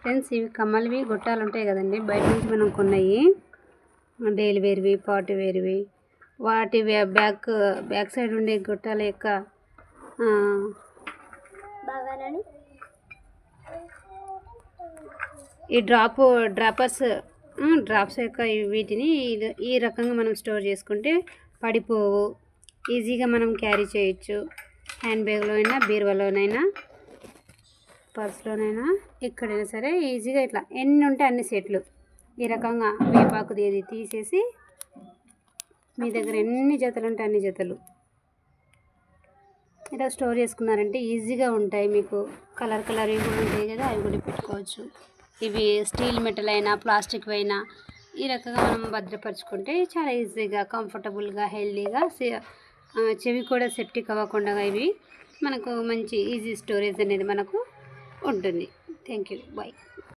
Friends ఇవి కమ్మలవి గొట్టాలు ఉంటాయి కదండి, బయట నుంచి మనం కొన్నాయి, డైలీ వేర్వి, పార్టీ వేర్వి. వాటి బ్యాక్ సైడ్ ఉండే గొట్టాల యొక్క ఈ డ్రాప్స్ యొక్క వీటిని ఈ రకంగా మనం స్టోర్ చేసుకుంటే పడిపోవు, ఈజీగా మనం క్యారీ చేయొచ్చు. హ్యాండ్ బ్యాగ్లో అయినా, బీరువాలోనైనా, పర్స్లోనైనా, ఎక్కడైనా సరే ఈజీగా ఇట్లా ఎన్ని ఉంటే అన్ని సెట్లు ఈ రకంగా వేపాకుది ఇది తీసేసి మీ దగ్గర ఎన్ని జతలు ఉంటే అన్ని జతలు ఇలా స్టోర్ చేసుకున్నారంటే ఈజీగా ఉంటాయి. మీకు కలర్ కూడా ఉంటాయి కదా, అవి కూడా పెట్టుకోవచ్చు. ఇవి స్టీల్ మెటల్ అయినా ప్లాస్టిక్ అయినా ఈ రకంగా మనం భద్రపరుచుకుంటే చాలా ఈజీగా, కంఫర్టబుల్గా, హెల్దీగా, చెవి కూడా సెప్టిక్ అవ్వకుండా ఇవి మనకు మంచి ఈజీ స్టోరేజ్ అనేది మనకు ఉంటుంది. Thank you. బాయ్.